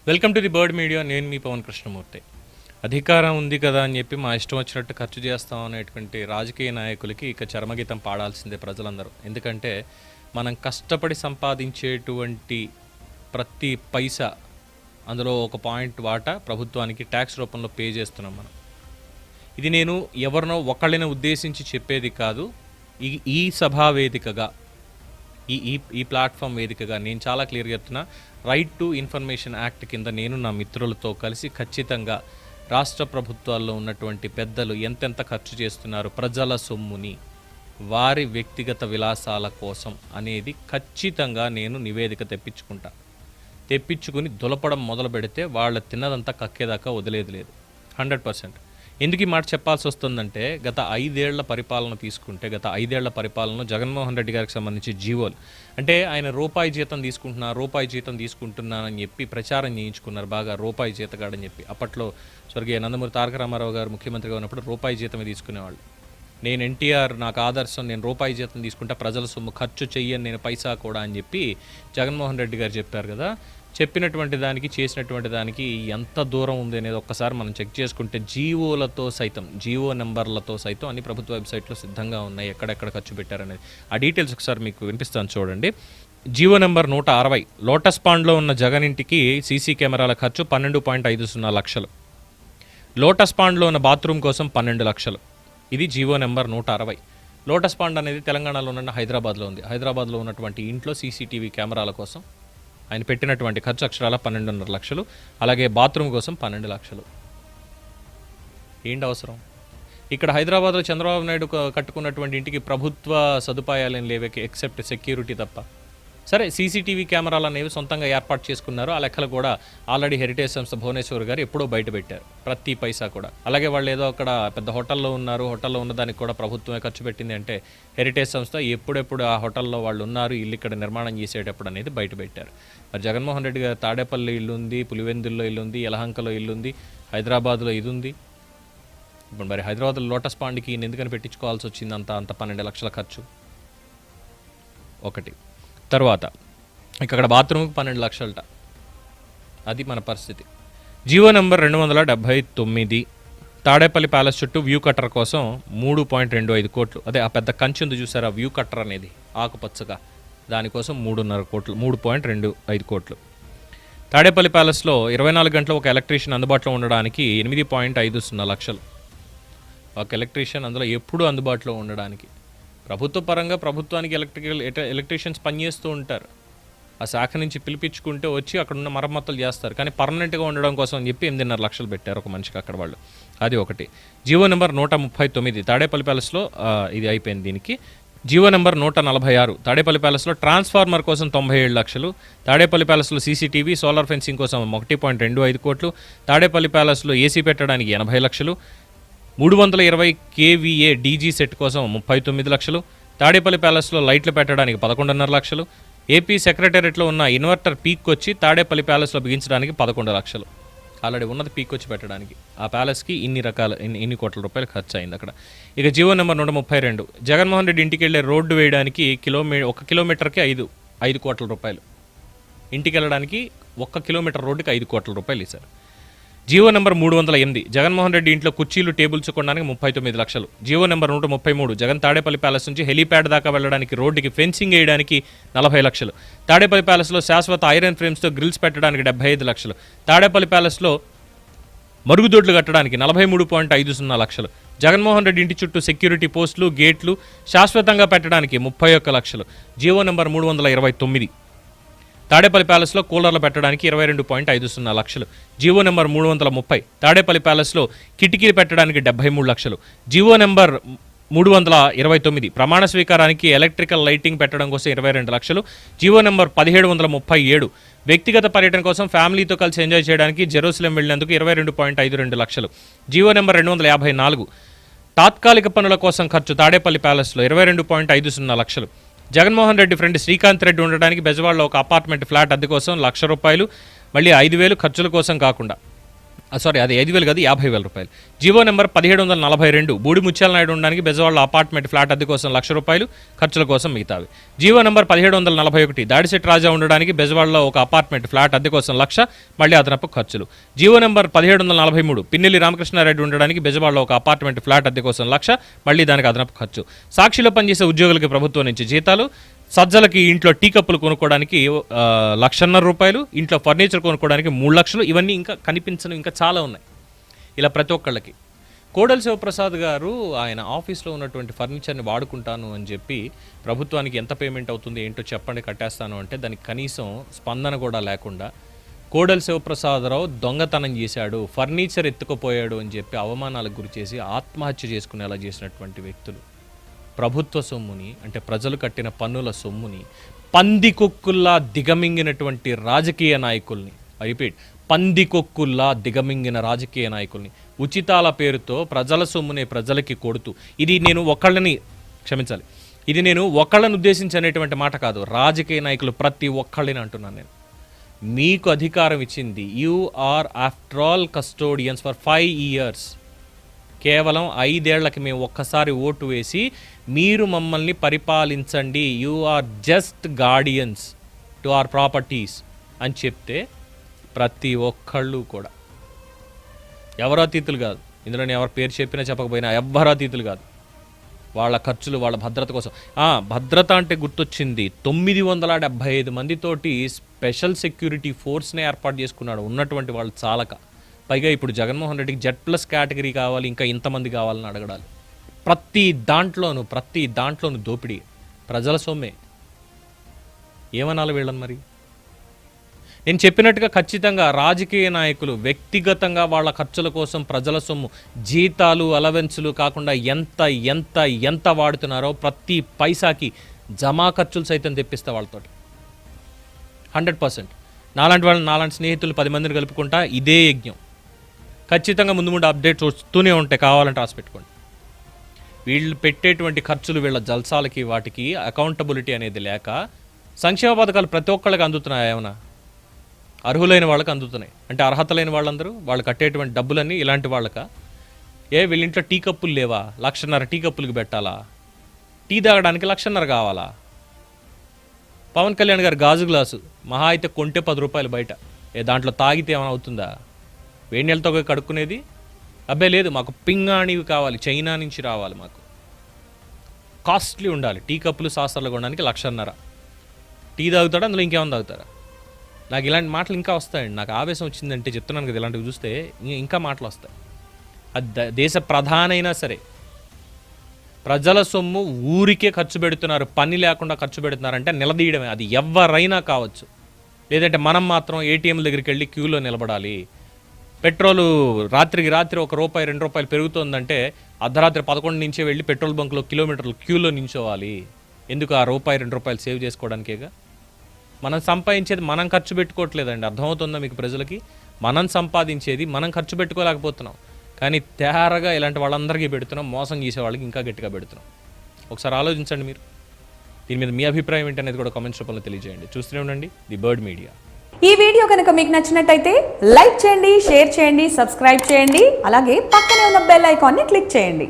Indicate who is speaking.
Speaker 1: Welcome to the bird media. నేను మీ పవన్ కృష్ణమూర్తి. అధికారం ఉంది కదా అని చెప్పి మా ఇష్టం వచ్చినట్టు ఖర్చు చేస్తాం అనేటువంటి రాజకీయ నాయకులకి ఇక చరమగీతం పాడాల్సిందే ప్రజలందరూ. ఎందుకంటే మనం కష్టపడి సంపాదించేటువంటి ప్రతి పైసా అందులో ఒక పాయింట్ వాటా ప్రభుత్వానికి ట్యాక్స్ రూపంలో పే చేస్తున్నాం మనం. ఇది నేను ఎవరినో ఒకళ్ళని ఉద్దేశించి చెప్పేది కాదు. ఈ సభా వేదికగా ఈ ప్లాట్ఫామ్ వేదికగా నేను చాలా క్లియర్గా చెప్తున్నా. రైట్ టు ఇన్ఫర్మేషన్ యాక్ట్ కింద నేను నా మిత్రులతో కలిసి ఖచ్చితంగా రాష్ట్ర ప్రభుత్వాల్లో ఉన్నటువంటి పెద్దలు ఎంతెంత ఖర్చు చేస్తున్నారు ప్రజల సొమ్ముని వారి వ్యక్తిగత విలాసాల కోసం అనేది ఖచ్చితంగా నేను నివేదిక తెప్పించుకుని దులపడం మొదలు పెడితే వాళ్ళ తిన్నదంతా కక్కేదాకా వదిలేదు లేదు. 100%. ఎందుకు ఈ మాట చెప్పాల్సి వస్తుందంటే గత 5 ఏళ్ల పరిపాలన తీసుకుంటే గత 5 ఏళ్ల పరిపాలన జగన్మోహన్ రెడ్డి గారికి సంబంధించి జీవోలు అంటే ఆయన రూపాయి జీతం తీసుకుంటున్నానని చెప్పి ప్రచారం చేయించుకున్నారు. బాగా రూపాయి జీతగాడని చెప్పి అప్పట్లో స్వర్గీయ నందమూరి తారక రామారావు గారు ముఖ్యమంత్రిగా ఉన్నప్పుడు రూపాయి జీతమే తీసుకునేవాళ్ళు. నేను ఎన్టీఆర్ నాకు ఆదర్శం, నేను రూపాయి జీతం తీసుకుంటా, ప్రజల సొమ్ము ఖర్చు చెయ్యని నేను పైసా కూడా అని చెప్పి జగన్మోహన్ రెడ్డి గారు చెప్పారు కదా. చెప్పినటువంటి దానికి చేసినటువంటి దానికి ఎంత దూరం ఉంది అనేది ఒక్కసారి మనం చెక్ చేసుకుంటే జీవో నెంబర్లతో సైతం అన్ని ప్రభుత్వ వెబ్సైట్లో సిద్ధంగా ఉన్నాయి ఎక్కడెక్కడ ఖర్చు పెట్టారనేది. ఆ డీటెయిల్స్ ఒకసారి మీకు వినిపిస్తాను చూడండి. జీవో నెంబర్ 160 లోటస్ పాండ్లో ఉన్న జగన్ ఇంటికి సీసీ కెమెరాల ఖర్చు 12.50 లక్షలు. లోటస్ పాండ్లో ఉన్న బాత్రూమ్ కోసం 12 లక్షలు. ఇది జీవో నెంబర్ 160. లోటస్ పాండ్ అనేది తెలంగాణలో ఉన్న హైదరాబాద్లో ఉంది. హైదరాబాద్లో ఉన్నటువంటి ఇంట్లో సీసీటీవీ కెమెరాల కోసం ఆయన పెట్టినటువంటి ఖర్చు అక్షరాల 12.5 లక్షలు. అలాగే బాత్రూమ్ కోసం 12 లక్షలు. ఏంటి అవసరం? ఇక్కడ హైదరాబాద్లో చంద్రబాబు నాయుడు కట్టుకున్నటువంటి ఇంటికి ప్రభుత్వ సదుపాయాలు లేవే ఎక్సెప్ట్ సెక్యూరిటీ తప్ప. సరే, సీసీటీవీ కెమెరాలు అనేవి సొంతంగా ఏర్పాటు చేసుకున్నారు. ఆ లెక్కలు కూడా ఆల్రెడీ హెరిటేజ్ సంస్థ భువనేశ్వర్ గారు ఎప్పుడో బయట పెట్టారు ప్రతి పైసా కూడా. అలాగే వాళ్ళు ఏదో అక్కడ పెద్ద హోటల్లో ఉన్నారు, హోటల్లో ఉన్నదానికి కూడా ప్రభుత్వమే ఖర్చు పెట్టింది అంటే హెరిటేజ్ సంస్థ ఎప్పుడెప్పుడు ఆ హోటల్లో వాళ్ళు ఉన్నారు, ఇల్లు ఇక్కడ నిర్మాణం చేసేటప్పుడు అనేది బయట పెట్టారు. మరి జగన్మోహన్ రెడ్డి గారు తాడేపల్లి ఇల్లు ఉంది, పులివెందుల్లో ఇల్లు ఉంది, యలహంకలో ఇల్లు ఉంది, హైదరాబాద్లో ఇది ఉంది. ఇప్పుడు మరి హైదరాబాద్లో లోటస్ పాండ్కి ఎందుకని పెట్టించుకోవాల్సి వచ్చింది అంత 12 లక్షల ఖర్చు? ఒకటి. తర్వాత ఇక్కడ బాత్రూమ్కి 12 లక్షలట. అది మన పరిస్థితి. జీవో నెంబర్ 279 తాడేపల్లి ప్యాలెస్ చుట్టూ వ్యూ కట్టర్ కోసం 3.25 కోట్లు. అదే ఆ పెద్ద కంచె ఉంది చూసారా, వ్యూ కట్టర్ అనేది ఆకుపచ్చగా, దానికోసం 3.5 కోట్లు, 3.25 కోట్లు. తాడేపల్లి ప్యాలెస్లో 24 గంటలు ఒక ఎలక్ట్రీషియన్ అందుబాటులో ఉండడానికి 8.50 లక్షలు. ఒక ఎలక్ట్రీషియన్ అందులో ఎప్పుడూ అందుబాటులో ఉండడానికి. ప్రభుత్వ పరంగా ప్రభుత్వానికి ఎలక్ట్రీషియన్స్ పనిచేస్తూ ఉంటారు. ఆ శాఖ నుంచి పిలిపించుకుంటే వచ్చి అక్కడ ఉన్న మరమ్మతులు చేస్తారు. కానీ పర్మనెంట్గా ఉండడం కోసం అని చెప్పి 8.5 లక్షలు పెట్టారు ఒక మనిషికి అక్కడ వాళ్ళు. అది ఒకటి. జీవో నెంబర్ 139 తాడేపల్లి ప్యాలెస్లో ఇది అయిపోయింది. దీనికి జీవో నెంబర్ 146 తాడేపల్లి ప్యాలెస్లో ట్రాన్స్ఫార్మర్ కోసం 97 లక్షలు. తాడేపల్లి ప్యాలెస్లో సీసీటీవీ సోలార్ ఫెన్సింగ్ కోసం 1.25 కోట్లు. తాడేపల్లి ప్యాలెస్లో ఏసీ పెట్టడానికి 80 లక్షలు. 320 kVA డీజీ సెట్ కోసం 39 లక్షలు. తాడేపల్లి ప్యాలెస్లో లైట్లు పెట్టడానికి 11.5 లక్షలు. ఏపీ సెక్రటేరియట్లో ఉన్న ఇన్వర్టర్ పీక్ వచ్చి తాడేపల్లి ప్యాలెస్లో బిగించడానికి 11 లక్షలు. ఆల్రెడీ ఉన్నది పీక్ వచ్చి పెట్టడానికి. ఆ ప్యాలెస్కి ఇన్ని కోట్ల రూపాయలు ఖర్చు అయింది అక్కడ. ఇక జీవో నెంబర్ 132 జగన్మోహన్ రెడ్డి ఇంటికి వెళ్ళే రోడ్డు వేయడానికి 1 కిలోమీటర్కి 5 కోట్ల రూపాయలు. ఇంటికి వెళ్ళడానికి 1 కిలోమీటర్ రోడ్డుకి 5 కోట్ల రూపాయలు ఇస్తారు. జీవో నెంబర్ 308 జగన్మోహన్ రెడ్డి ఇంట్లో కుర్చీలు టేబుల్స్ కొనడానికి 39 లక్షలు. GO number 133 Jagan Tadepalli palace నుంచి హెలీప్యాడ్ దాకా వెళ్ళడానికి రోడ్డుకి ఫెన్సింగ్ వేయడానికి 40 లక్షలు. తాడేపల్లి ప్యాలెస్లో శాశ్వత ఐరన్ ఫ్రేమ్స్తో గ్రిల్స్ పెట్టడానికి 75 లక్షలు. తాడేపల్లి ప్యాలెస్లో మరుగుదొడ్లు కట్టడానికి 43.50 లక్షలు. జగన్మోహన్ రెడ్డి ఇంటి చుట్టూ సెక్యూరిటీ పోస్టులు గేట్లు శాశ్వతంగా పెట్టడానికి 31 లక్షలు. జీవో నెంబర్ 329 తాడేపల్లి ప్యాలెస్లో కూలర్లు పెట్టడానికి 22.50 లక్షలు. జీవో నెంబర్ 330 తాడేపల్లి ప్యాలెస్లో కిటికీలు పెట్టడానికి 73 లక్షలు. జీవో నెంబర్ 329 ప్రమాణ స్వీకారానికి ఎలక్ట్రికల్ లైటింగ్ పెట్టడం కోసం 22 లక్షలు. జీవో నెంబర్ 1737 వ్యక్తిగత పర్యటన కోసం ఫ్యామిలీతో కలిసి ఎంజాయ్ చేయడానికి జెరూసలేం వెళ్లేందుకు 22.52 లక్షలు. జీవో నెంబర్ 254 తాత్కాలిక పనుల కోసం ఖర్చు తాడేపల్లి ప్యాలెస్లో 22.50 లక్షలు. జగన్మోహన్ రెడ్డి ఫ్రెండ్ శ్రీకాంత్ రెడ్డి ఉండడానికి బెజవాడలో ఒక అపార్ట్మెంట్ ఫ్లాట్ అద్దె కోసం 1,00,000 రూపాయలు, మళ్ళీ 5,000 ఖర్చుల కోసం కాకుండా సారీ, అది 5,000 కాదు, 50,000 రూపాయలు. జీవో నెంబర్ 1742 బూడి ముత్యాల నాయుడు ఉండడానికి బెజవాడలో అపార్ట్మెంట్ ఫ్లాట్ అద్దె కోసం ₹1,00,000 ఖర్చుల కోసం మిగతావి. జీవో నెంబర్ 1741 దాడిశెట్టి రాజా ఉండడానికి బెజవాడలో ఒక అపార్ట్మెంట్ ఫ్లాట్ అద్దె కోసం 1,00,000 మళ్ళీ అదనపు ఖర్చులు. జీవో నెంబర్ 1743 పిన్నెల్లి రామకృష్ణారెడ్డి ఉండడానికి బెజవాడలో ఒక అపార్ట్మెంట్ ఫ్లాట్ అద్దె కోసం 1,00,000 మళ్ళీ దానికి అదనపు ఖర్చు. సాక్షిలో పనిచేసే ఉద్యోగులకి ప్రభుత్వం నుంచి జీతాలు, సజ్జలకి ఇంట్లో టీ కప్పులు కొనుక్కోవడానికి ₹1,50,000, ఇంట్లో ఫర్నిచర్ కొనుక్కోవడానికి 3,00,000. ఇవన్నీ ఇంకా కనిపించను, ఇంకా చాలా ఉన్నాయి. ఇలా ప్రతి ఒక్కళ్ళకి. కోడెల శివప్రసాద్ గారు ఆయన ఆఫీస్లో ఉన్నటువంటి ఫర్నిచర్ని వాడుకుంటాను అని చెప్పి ప్రభుత్వానికి ఎంత పేమెంట్ అవుతుంది ఏంటో చెప్పండి కట్టేస్తాను అంటే దానికి కనీసం స్పందన కూడా లేకుండా కోడెల శివప్రసాదరావు దొంగతనం చేశాడు, ఫర్నిచర్ ఎత్తుకుపోయాడు అని చెప్పి అవమానాలకు గురి చేసి ఆత్మహత్య చేసుకునేలా చేసినటువంటి వ్యక్తులు ప్రభుత్వ సొమ్ముని, అంటే ప్రజలు కట్టిన పన్నుల సొమ్ముని పందికొక్కుల్లా దిగమింగినటువంటి రాజకీయ నాయకుల్ని, రిపీట్, పందికొక్కుల్లా దిగమింగిన రాజకీయ నాయకుల్ని ఉచితాల పేరుతో ప్రజల సొమ్మునే ప్రజలకి కొడుతూ, ఇది నేను ఒకళ్ళని ఉద్దేశించి అనేటువంటి మాట కాదు, రాజకీయ నాయకులు ప్రతి ఒక్కళ్ళని అంటున్నాను నేను. మీకు అధికారం ఇచ్చింది, you are after all custodians for 5 years. కేవలం 5 ఏళ్లకి మేము ఒక్కసారి ఓటు వేసి మీరు మమ్మల్ని పరిపాలించండి, you are just guardians to our properties అని చెప్తే ప్రతి ఒక్కళ్ళు కూడా ఎవరు అతీతులు కాదు. ఇందులో నేను ఎవరి పేరు చెప్పినా చెప్పకపోయినా ఎవ్వరు అతీతులు కాదు. వాళ్ళ ఖర్చులు, వాళ్ళ భద్రత కోసం. భద్రత అంటే గుర్తొచ్చింది, 975 మందితోటి స్పెషల్ సెక్యూరిటీ ఫోర్స్నే ఏర్పాటు చేసుకున్నాడు ఉన్నటువంటి వాళ్ళు చాలక. పైగా ఇప్పుడు జగన్మోహన్ రెడ్డికి Z+ కేటగిరీ కావాలి, ఇంకా ఇంతమంది కావాలని అడగడాలి. ప్రతి దాంట్లోనూ దోపిడీ, ప్రజల సొమ్మే. ఏమనాలి వీళ్ళని మరి? నేను చెప్పినట్టుగా ఖచ్చితంగా రాజకీయ నాయకులు వ్యక్తిగతంగా వాళ్ళ ఖర్చుల కోసం ప్రజల సొమ్ము, జీతాలు అలవెన్సులు కాకుండా ఎంత వాడుతున్నారో ప్రతి పైసాకి జమా ఖర్చులు సైతం తెప్పిస్తా వాళ్ళతోటి 100%. నాలాంటి స్నేహితులు 10 మందిని కలుపుకుంటా ఇదే యజ్ఞం. ఖచ్చితంగా ముందు అప్డేట్స్ వస్తూనే ఉంటాయి, కావాలంటే రాసి పెట్టుకోండి. వీళ్ళు పెట్టేటువంటి ఖర్చులు, వీళ్ళ జల్సాలకి వాటికి అకౌంటబిలిటీ అనేది లేక సంక్షేమ పథకాలు ప్రతి ఒక్కళ్ళకి అందుతున్నాయి. ఏమన్నా అర్హులైన వాళ్ళకి అందుతున్నాయి అంటే అర్హత లేని వాళ్ళందరూ వాళ్ళు కట్టేటువంటి డబ్బులన్నీ ఇలాంటి వాళ్ళకా? వీళ్ళింట్లో టీ కప్పులు లేవా, 1,50,000 టీ కప్పులకి పెట్టాలా? టీ తాగడానికి 1,50,000 కావాలా? పవన్ కళ్యాణ్ గారు గాజు గ్లాసు మహా అయితే కొంటే ₹10 బయట, దాంట్లో తాగితే ఏమైనా అవుతుందా? వేడి నీళ్ళతో కడుక్కునేది? అబ్బాయి లేదు, మాకు పింగాణివి కావాలి, చైనా నుంచి రావాలి, మాకు కాస్ట్లీ ఉండాలి. టీ కప్పులు సాసర్లు కొనడానికి 1,50,000. టీ తాగుతాడా, అందులో ఇంకేమైనా తాగుతారా? నాకు ఇలాంటి మాటలు ఇంకా వస్తాయండి. నాకు ఆవేశం వచ్చిందంటే చెప్తున్నాను కదా, ఇలాంటివి చూస్తే ఇంకా మాటలు వస్తాయి. అది దేశ ప్రధానైనా సరే ప్రజల సొమ్ము ఊరికే ఖర్చు పెడుతున్నారు, పని లేకుండా ఖర్చు పెడుతున్నారంటే నిలదీయడమే. అది ఎవరైనా కావచ్చు. లేదంటే మనం మాత్రం ఏటీఎంల దగ్గరికి వెళ్ళి క్యూలో నిలబడాలి. పెట్రోలు రాత్రికి రాత్రి ₹1 ₹2 పెరుగుతుందంటే అర్ధరాత్రి 11 నుంచే వెళ్ళి పెట్రోల్ బంక్లో కిలోమీటర్లు క్యూలో నించోవాలి. ఎందుకు? ఆ ₹2 సేవ్ చేసుకోవడానికేగా. మనం సంపాదించేది మనం ఖర్చు పెట్టుకోవట్లేదండి. అర్థమవుతుందా మీకు ప్రజలకి? మనం సంపాదించేది మనం ఖర్చు పెట్టుకోలేకపోతున్నాం, కానీ తేరగా ఇలాంటి వాళ్ళందరికీ పెడుతున్నాం, మోసం చేసే వాళ్ళకి ఇంకా గట్టిగా పెడుతున్నాం. ఒకసారి ఆలోచించండి మీరు. దీని మీద మీ అభిప్రాయం ఏంటనేది కూడా కామెంట్స్ రూపంలో తెలియజేయండి. చూస్తూనే ఉండండి ది బర్డ్ మీడియా.
Speaker 2: ఈ వీడియో కనుక మీకు నచ్చినట్టయితే లైక్ చేయండి, షేర్ చేయండి, సబ్స్క్రైబ్ చేయండి. అలాగే పక్కనే ఉన్న బెల్ ఐకాన్ని క్లిక్ చేయండి.